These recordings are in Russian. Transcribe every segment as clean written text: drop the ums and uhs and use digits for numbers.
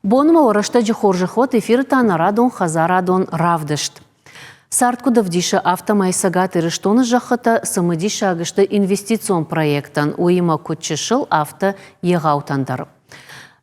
Бонма орашта жихоржихот эфиртан радон хазарадон равдышт. Сарткуда вдиша автомайсагат ирыштоны жахыта самыдиша агышты инвестицион проектан уйма кутчышыл авто егаутандар.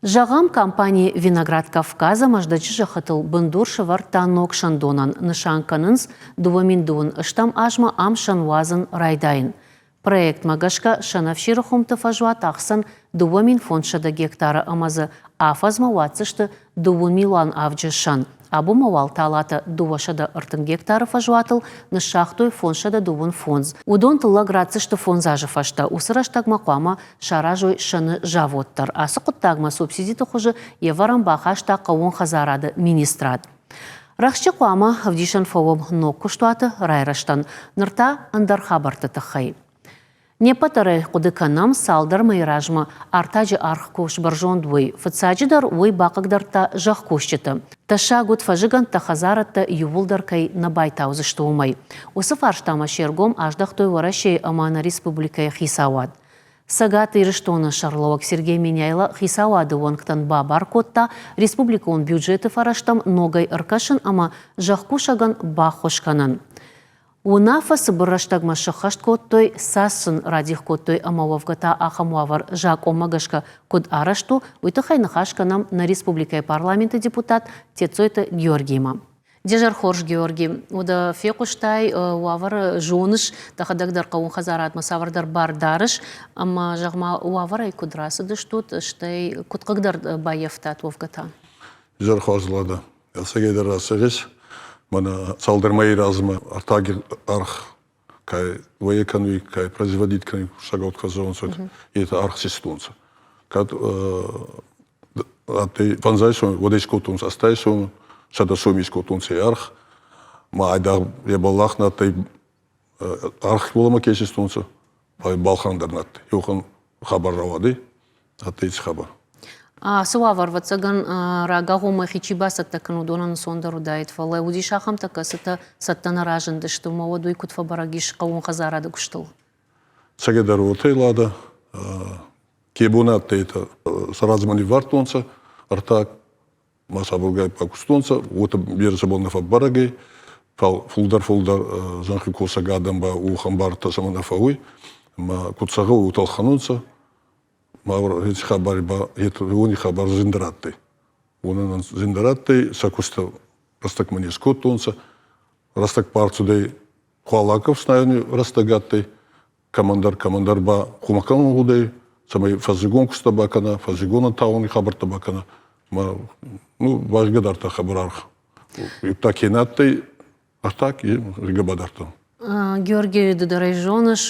Жағам компания «Виноград Кавказа» маждачы жахытыл бындуршы вар танок шандонан нышанканынс дувамин дувын ыштам ажма ам шанвазын райдайын. Проект магашка шанавширы хумтыф ажуат ақсын дувамин фоншада гектара амазы афазма ватсышты дувын милан авджы шан. Абу мавал талата дувашада ыртын гектары фажуатыл нышахтой фоншада дувын фонз. Удон тылла грацышты фонзажы фашта. Усыраштагма қуама шаражой шаны жавоттар. Асы құттагма субсидиты хужы еварам бахашта қауын хазарады министрад. Рахчы қуама вдишан фовом ног куштуаты райраштан. Нырта андархабарты тахай. Не патары кудыканам салдар майражма артажы арх кош баржон дуй. Фацаджидар уй бақыгдарта жақ кошчыты. Таша гуд фажиган тахазаратта ювулдаркай набайтаузы штуумай. Усы фарштама шергом аждахтой варашей амана республикая хисавад. Сагаты ирыштоны шарловак Сергей Меняйла хисавады вонктан бабар котта республикон бюджеты фараштам ногай ыркашын ама жақ кушаган бахошканан. Унафа сыбыраштагма шахашт коттой сасын радих коттой амававгата ахамуавар жак омагашка код арашту уйтахайнахашканам на республикай парламенты депутат Тецойта Георгиема. Дежар хорж Георгий, уда фекуштай уавар жоныш тахадагдар каун хазаратма савардар бардарыш, ама жагма уавар ай кудрасы дыштут, штай куткагдар баевтат вовгата. Дежар хоржлада, елсагейдар расагеш. Мана салдармай разма артаги арх кай воекануи кай производит кай шагот казонцо и это арх систунца. Кад аты фанзайшо водечкотунц астайшо шада сумискотунц арх ма айда ебаллах на тай арх болама кешистунца пай балхандарнат юхан хабарравады аты хабар. Суавар вацаган рагагома хичибаса такану донан сондару дайт фала удишахам така саттана ражынды что молодой кутфа барагиш каун хазарады куштыл. Сагедару отейлада кебунат тейта саразмани вартонца артак масабулгай пакустонца вот берса бол нафа барагай фулдар жанхи косагадамба ухамбарта саманафауй ма кутсага уталханунца Мавр эти хабары это они хабар зиндаратты. Он зиндаратты сакуста растак мне скотонца растак парцудей хуалаков снайни растагатты командар ба хумакан гудей самой фазигон кустабакана фазигона тауни хабар табакана ну важгадарта хабарарх. И так и надты а так и ригабадартан. Георгий Дударайжоныш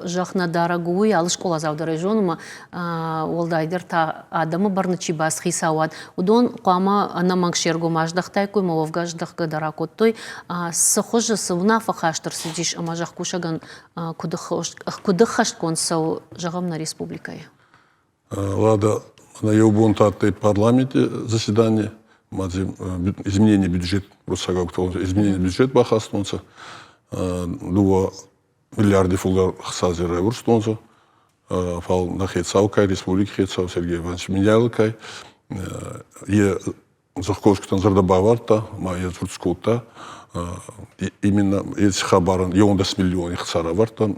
жахна дарагуй алыш школа завдарайжоныма олдайдер та адамы барнычи бас хисавад. Удон қуама анаманг шерго маждахтай кой мававгаждахга даракоттой сахожа сывна фахаштыр сидиш амажах кушаган кудыхашт консау жағам на республикай. Лада на еубунтаттой парламенте заседание изменение бюджет изменение бюджет бахастонца. 2 миллиарды фулдар хсазер евростонзо, фал на Хецаукай, Республика Хецау, Сергей Иванович Меняйлкай, е захкошкутан зардабаварта, моя зурцкута, именно эти хабаран, 10 миллионов хсараварта.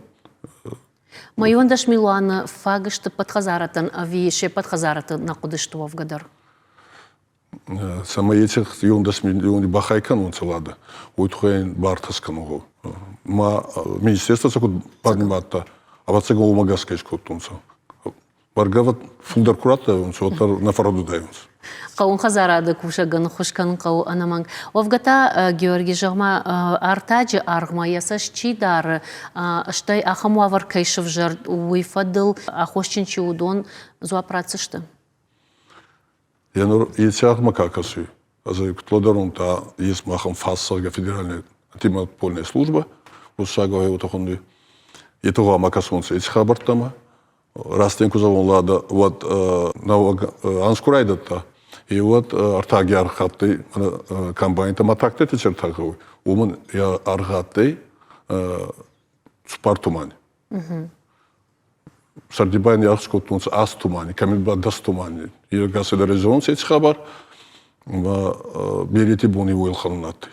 Майондаш миллиона фагышты подхазаратан, а више подхазаратан на кудышту в гадар. Сама этих 10 миллионов бахайкан он целада, уйтхуэн бартаскану. Ма министерство цакут поднимата, а вот цегол магаскай скотунца. Баргават фулдар курата он сотар на фараду дайонс. Каун хазарады кушаган хушкан кау анаманг. Овгата Георгий жагма артаджи аргма ясаш чидар штай ахамуавар кайшев жар уйфадыл ахошчинчи удон зуапрацышты. Я ну яцахма какасу. Also Клодарун та есть махам фассага федеральная антимонопольная служба. Усага его тохонды. И того макасунца из хабартама. Растенку завон лада вот на анскурайдата. И вот артаги архаты комбайн там атакты течертаговый. Уман я архаты спартумани. Сардибайн яхскотунца астумани. Камилба дастумани. И гасыда резонс эти хабар. ма берети буни уилханнаты.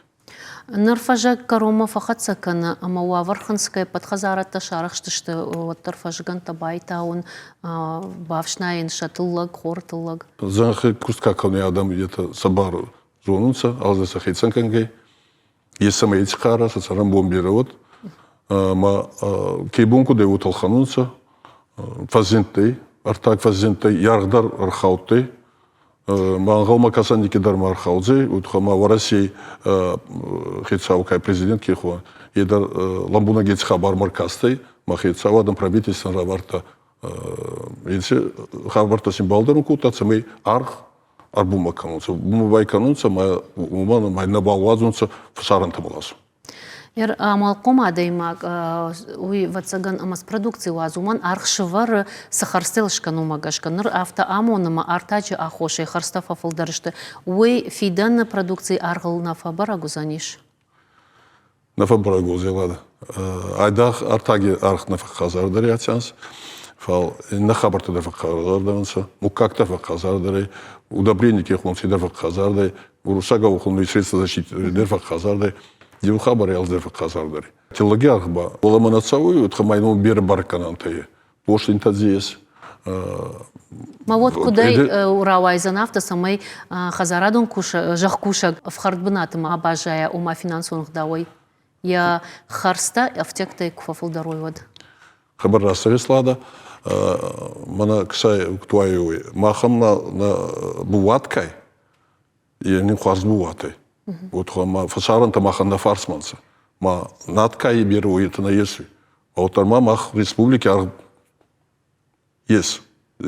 Нырфажак карома фахат сакана, ама уаварханская подхазарата шарахштышты оттарфажган табайтаун бавшнайын шатыллаг, хортыллаг. Занхы кусткакалны адам где-то сабар зонунца, алзаса хейцанкангай. Есть самые чкара, сацарам бомбировод. Ма кейбунку де уталханунца, фазентей, артак фазентей, яргдар архаутей. Мангал макасандики дарма архаудзе, утхама в России хейцаукай президент кихуа. Едар ламбуна гейцха бармаркастей, ма хейцава адам правительство раварта. Если хабарта символдару кутаться, мы арбума канунца. Бумбай канунца, мы умана май набалвазунца в сарантамаласу. Ер амалком адаймак уй ватсаган амас продукции вазуман архшывар сахарстелшкану магашканыр авто амонама артачы ахоши харстафа фылдарышты. Уй фидан продукции аргыл нафа барагузаниш. Нафа барагузелада. Айдах артаги арх нафа хазардари атянс. Фал нахабарта дафа хазардаранса. Мукакта фа хазардари. Удобренники хунси дафа хазардай. Урусага ухунный средства защиты дафа хазардай. Дил хабар ялдер казардари. Телоги архба. Олама нацауи утхамайну бер барканантае. Пошлин тадзиес. Ма вот кудай уравайзан авто самай хазарадун куша жах куша в хардбнатым абажая ума финансовых давой. Я харста автектай куфафулдаруй вот. Хабар расреслада. Мана ксай ктуаюи. Махам на буваткай. Я не хварс буватай. Вот ма фасаранта маханда фарсманса. Ма наткай беру это на есу. А вот арма мах республики ар ес. И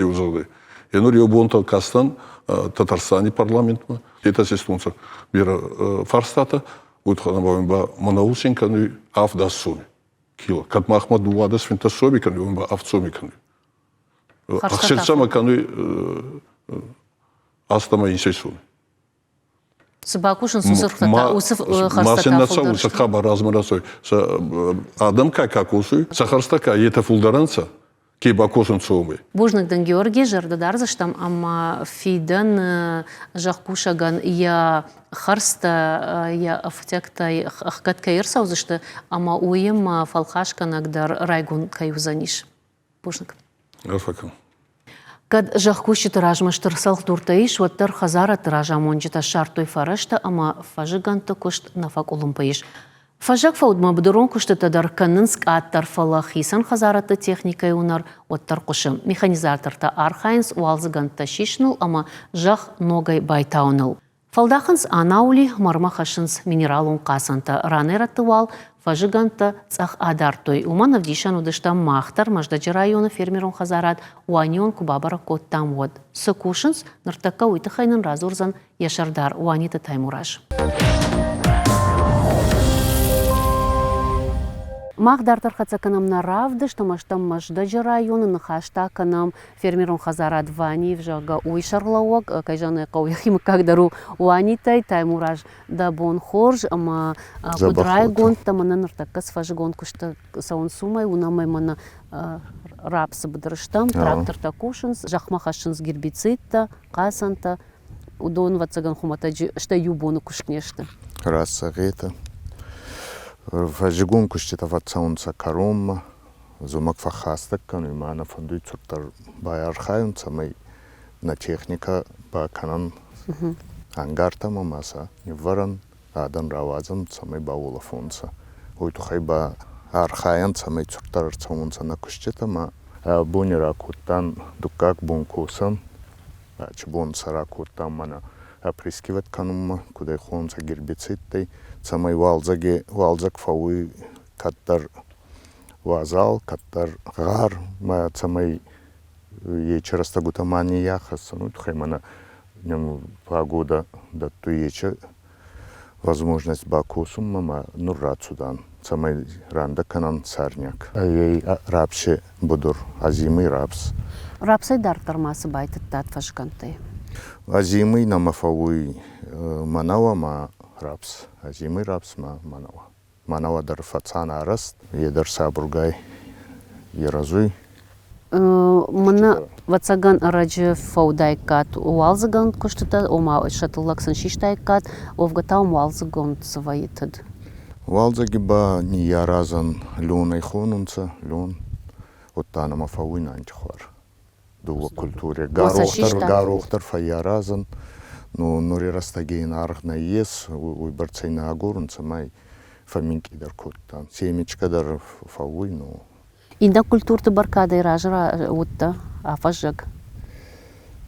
ну риобонта кастан Татарстане парламент ма. Это сестунца бера фарстата. Вот хана ба манаусенка ну афдасуми. Кило. Кат махмад дуада свинтасобика ну ба авцомика. Ахсельсама кану астама инсейсуми. Сабакушин сусырхтата усыф харстата Масен нацау сакаба размарасой. Адам как усуй. Сахарстака ета фулдаранца. Кейбакошин цумы. Бужныкдан Георгий жердадарзаштам ама фидан жахкушаган я харста я автектай ахкатка ирсаузышты ама уем фалхашканагдар райгун каюзаниш. Бужнык. Афакан. Кад жахкуши тиражмаштыр салхтуртаиш, ваттар хазара тиража монжита шартой фарашта, ама фажиганта кушт нафак улымпаиш. Фажак фаудма бдурон кушты тадар канынск аттар фалахисан хазарата техникай унар оттар кушым. Механизаторта архайнс уалзыганта шишнул, ама жах ногай байтауныл. Фалдаханс анаули мармахашынс минералун касанта ранератывал, фажиганта цах адартой. Уманов дишан удыштам махтар, маждаджи района фермерон хазарат, уанион кубабара кот там вот. Сокушынс нартака уйтахайнын разурзан яшардар, уанита таймураж. Махдар тархацаканам на равды, что маштам маждаджи района нахашта канам фермерон хазарат вани вжага уйшарлауак, кайжаны кауяхим кагдару уанитай таймураж да бон хорж, ама кудрай гонта мана нартака сфажи гонку что саун сумай, унамай мана рапсы бадрыштам, трактор такушынс, жахмахашынс гербицидта, касанта, удон вацаган хуматаджи, что юбону кушкнешты. Раса гета. Фажигун кушчета ватсаунца каромма, зумак фахастак, кануимана фандуй цуртар баярхайунца, май на техника ба канан ангартама маса, неваран, адан равазан, цамай баула фунца. Уйтухай ба архаянца, май цуртар цаунца на кушчета, ма буни ракутан, дукак бун кусан, чбун саракутан мана априскиват канумма, кудай хунца гербицидтай, самай валзак фауи каттар вазал, каттар гар, ма самай ечераста гутамани яхас, ну тухаймана нему погода да туече возможность бакусум, мама нуррацудан, самай ранда канан сарняк, а ей рапше будур, азимый рапс. Рапсай дар тармасы байтыт тат фашкантай. Азимый нама фауи манава ма рапс, азимый рапс ма манава. Манава дар фацана араст, едар сабургай еразуй, Мына вацаган раджы фаудайкат уалзаган куштыта, ома шатыллаксын шиштайкат, овгатаум уалзагон цваитад. Валзаги ба ни яразан люной хонунца, люн, оттанама фауина антихвар. Дува культуре. Гарохтар фа яразан, но нори растагейн архна ес, уйбарцайна агурунца май фаминки дар коттан. Семечка дар фауину. Инда культурты баркадай ражра утта, афажак.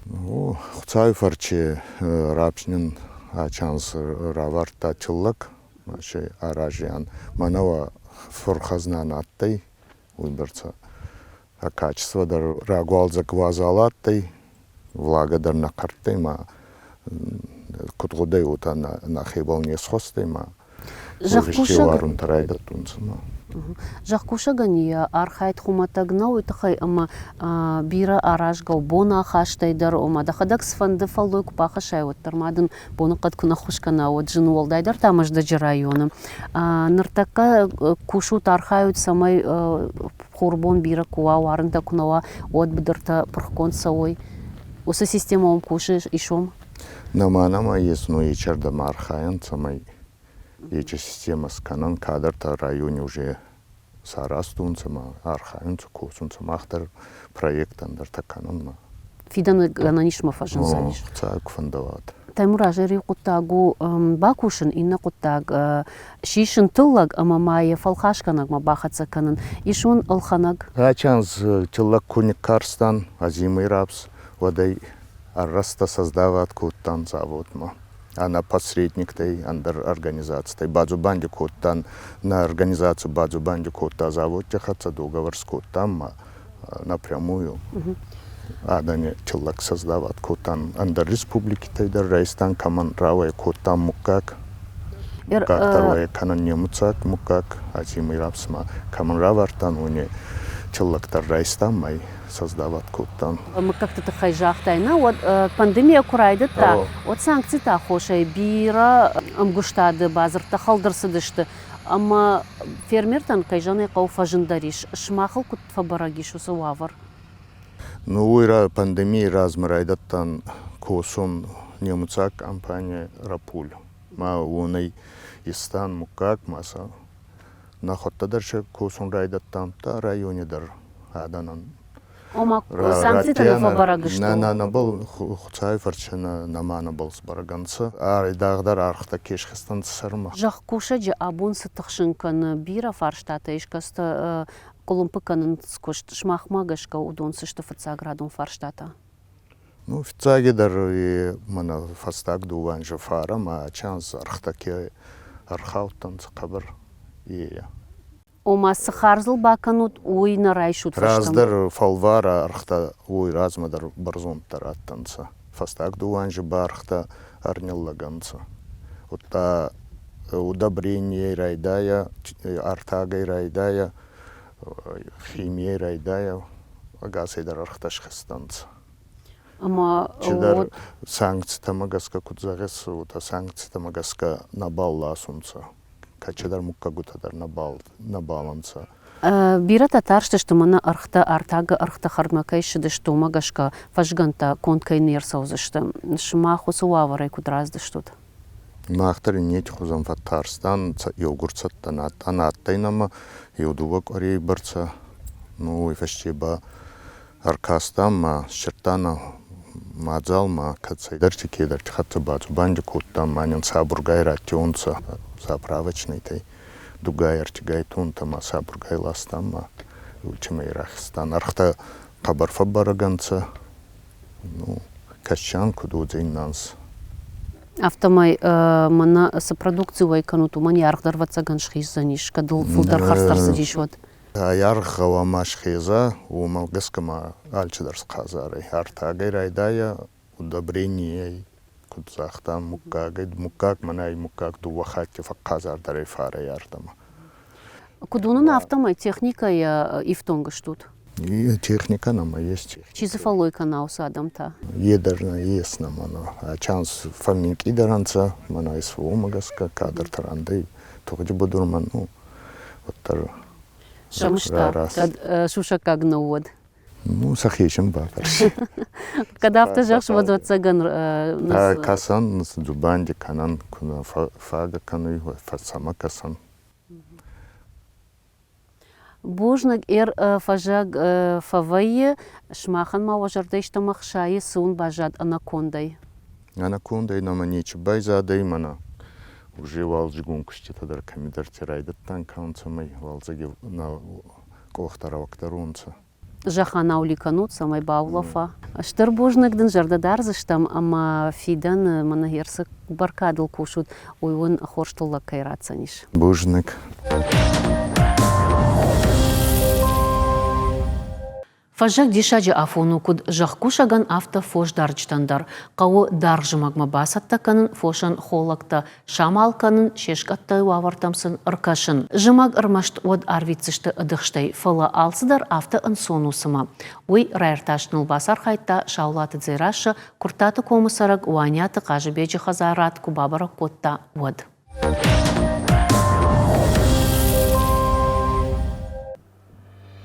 Хуцай фарче рапшнин ачанс раварта чыллак, маше аражиан. Манава форхазнан аттай, уйбарца. А качество дар рагуалза квазалаттай, влага дар накартай, ма кутгудай ута на хибал не схостай, ма увещи варун тарайда тунцма. Жахкуша гания архайт хуматагнау итахай ама бира аражгау бона хаштайдар ома дахадак сфанды фаллой купахашай оттармадын бону кат куна хушкана от жын олдайдар тамаждажы районы. Ныртака кушут архают самай хурбон бира куа варында кунава от бдырта пырхкон сауой. Осы система ом куши ишом? Нама есть, но и чердам архаен самай. Эти система сканан кадрта районе уже сарастунцама, архаенцу, косунцама, ахтар проектан дар такананма. Фидан гананишма фажын саниш. Цак фандават. Таймура жери куттагу бакушын инна куттаг шишын тыллаг ама майя фалхашканаг ма бахатса канан. Ишун алханаг. Ачанс тиллак куник карстан, азимый рапс, водай арраста создават куттан заводма. Она посредник-той, андер организация. Баджу банди коттан на организацию баджу банди котта завод тяхаться договор с коттам напрямую. Адане человек создават коттан андер республики тайдар райстан каман равай коттам мукак. Второе канан немуцак мукак, азимый рапсма каман равартан уне человек-то райстан май создават коттан. Мы как-то тахай жахтайна, вот пандемия курайдыт та, вот санкции та хошай бира амгуштады базарта халдырсыдышты. Ама фермертан кайжаны кауфа жындариш, шмахал кут фабарагиш усы вавар. Ну, уйра пандемия размырайдаттан косон немуцак компания Рапуль. Ма унай истан мукак маса. Нахоттадарша косон райдаттан та районе дар аданан. Ома санкцията на фабарагышты. На был хуцай фарчана намана был сбараганца. Дагдар архта кешхстан сарма. Жах кушаджи абун сытықшынканы бира фарштата ешкасты колумпыканын скошт шмахмагашка удон сышты фацаградун фарштата. Ну, фицаги дар и мана фастак дуван же фара, ма чанс архтаке архаутан цқабыр ия. Ома сахарзыл баканут уйна райшут фаштам. Раздар фалвара архта уй размадар барзон тараттанца. Фастак дуван же бархта арниллаганца. Утта удобрение райдая, артагай райдая, химия райдая, агасайдар архташхастанца. Ама Чидар санкции тамагаска кудзагес, ута санкции тамагаска набалла сунца. Качидар муккагутадар набаланца. Бира татаршты, что мана архта артага архта хардмакай шыды, что магашка фашганта конткай нерсаузышты. Шмаху суаварай кудразды что-то. Махтари нет хузам Татарстан, йогурцаттан аттайнама, йодувак арей барца. Ну и фаштеба аркастам, шертана мадзалма, кацай дарчики дарчи хатса бацу банди коттам, манин сабургай ратионца, заправочный тай. Дугай арчигай тунтама, сабургай ластама, учимай рахстан. Архта кабарфа бараганца, ну, качан кудудзейнанс. Автомай мана сопродукцию вайкануту мани архдарваца ганшхиш заниш, кадыл фултар харстарсы дишват. Ярхава машхеза, у малгаскама альчидарс казары. Артагай райдая, удобрение, кудзахтан мукагай, мукак манай мукак дувахати факазар дарай фара ярдама. Кудунун автомай техника я ифтонга штут. И техника нам есть. Чизефалой канал садам-то. Едерна есть нам оно. А чанс фаминки даранца, мана из магаска, кадр таранды, тоді будурман, ну, вот так. Шамшта, шуша как навод. Ну, сахишем бапар. Когда автожах швадот цаган Касан, зубанди канан, куна фага кануй, фасама касан. Бужнак фажаг фавайе шмахан ма важардайшта махшайы сун бажад анакондай. Анакондай наманич байзадай мана. Уже валжи гункушти тадар камидар тирайдат тан каунцамай валзаги на кохтара вактарунца. Жахана уликанут самай баулафа. Штыр бужнагдын жардадар зыштам, ама фидан манагерсы баркадыл кушут, уйвын хорштулла кайратсаниш. Бужник. Фажак дишаджи афону куд жахкушаган авто фош дарчтандар. Кау даржымагма басаттаканын фошан холакта шамалканын шешкаттай вавартамсын ыркашын. Жымаг ырмашт од арвицышты ыдықштай фыла алсыдар авто ынсонусыма. Уй райырташныл басар хайта шаулаты дзейрашы куртаты комысарак уаняты кажыбеджи хазарат кубабара котта од.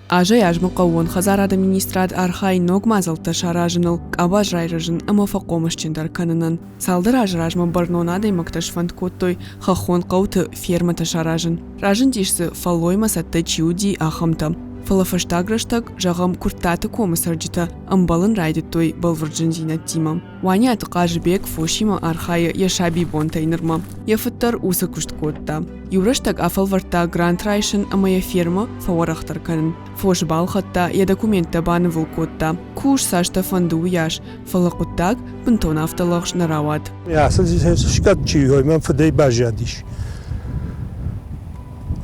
Ажа яжмы қауын Хазар администрат архай ног мазылты шаражыныл, кабаж райрыжын ымафа комышчындар канынын. Салдыр ажражмы барнонады макташ фанд коттой хахон қауты фермата шаражын. Ражын дишсы фалойма сатты чиуди ахамта. Фалафаштаграштаг жағам куртаты комысарджита ымбалын райдыттой балвырджын зинат тимам. Ваня атықажыбек фошима архайы яшаби бонтайнырма. Яфыттар усы күшт котта. Юраштаг афалварта грант райшын амая ферма фаwarахтар канын. Фош балхатта я документта баны вылкотта. Куш сашта фанду яш. Фалакуттаг бынтон авталахш нарават. Я шкат чиой мен фдей бажадиш.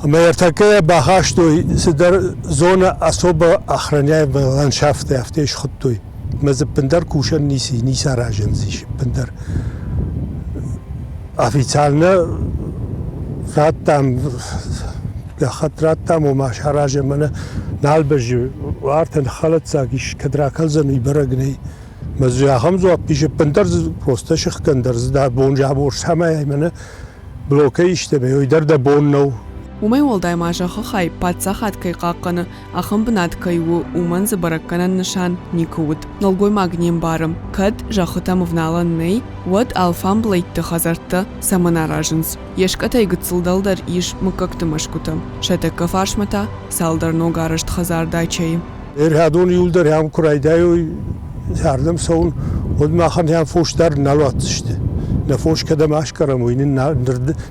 Америкаке бахаштой сидар зона особо охраняемой ландшафты автеш хоттой. Маза пендар кушан ниса ражензиш пендар. Официально раттам خطراتم و مشهراج من نالبجی وارتن خالد ساقیش کدراکل زنی برگنی مزیا هم زو پیش پندر پوستش خکندر زد بونجا بورس همه من بلوکیش تمی در د بون نو ومي والداي ماجا خخاي پاتساخات كي قاقنا اخم بنات كيو ومن زبركنا نشان نيكود نلغوي ماغنيم بارم كد جاختا مفنالان ني ود алфам блейт تخزرت سمنا راجنز يشكتا يغتسلدالدر ايش مككت مشكوتا شتك فاشمتا سالدر نوغارشت خزار دايچي هادون يولدر هم كرايداي yardım savun odmaxan hem foşlar nalat işte ne foş kadar aşkara oyunun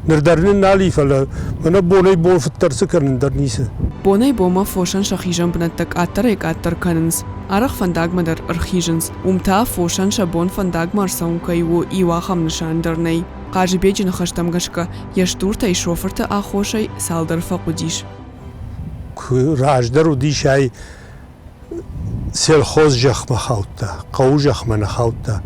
nerdarının nali falan bana bonay bol fıttarsı kanındar neyse bonay boma foşan şahijan bnattak attarek attar kanınız araq fandagmadar arhijans umta foşan şabon fandagmar saunkayu iwaham nişandarnay qajibejin xashtamgashka yashturta i şoferta axoşay saldar faqudish rajdar udishay سلخوز جخم خاوتا قو جخم نخاوتا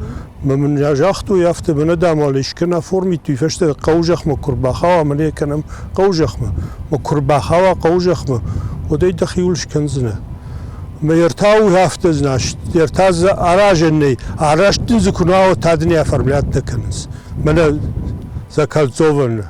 من جاختو یافته من دامالش کنه فرمی توی فشت قو جخم کرباخا من کنم قو جخم ما کرباخا قو جخم و دی دخیلش کنزنه ما یرتاو یافته زناش یرتاز آراجنی آراج تنزکنا و تادنی فرمیات دکنز من زکال زوون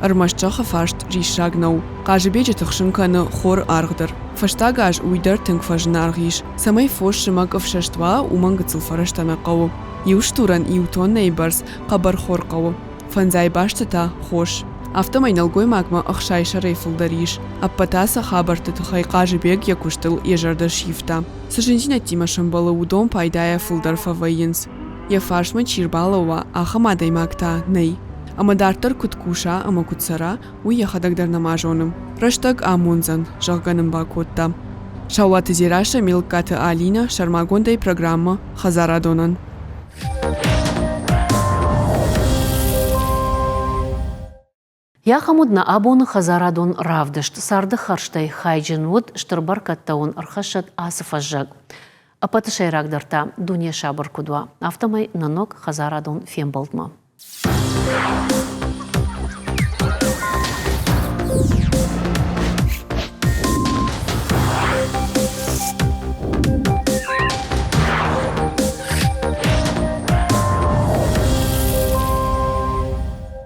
Армашчаха фашт ришрагнау. Qajibejit xshinkana khor argdar. Fashtagaj uidar tinkfajn argish. Samay fosh shimak afshaштва umangtsil farashtana qaw. Yushturan iuton neighbors qabar khor qaw. Fanzay bashtata khosh. Автомайналгой магма ахшай шарейфлдариш. Аппатаса хабарты тхай qajibeg yakushtil yejarda shifta. Сажентина тима шамбала удом пайдая флдар фавайинс. Я фашма чирбалова ахамадай магта ней. Амадартар куткуша ама кутсара уя хадагдар намажоным. Раштаг амунзан жагганым бакотта. Шаулаты зираша милкаты Алина шармагондай программа Хазарадонан. Яхамудна абоны Хазарадон равдышт сарды харштай хайджин вуд штырбаркаттаун архашат асыфажжаг. Апатышайрагдарта дуния шабыр кудва. Автомай нанок Хазарадон фембалтма.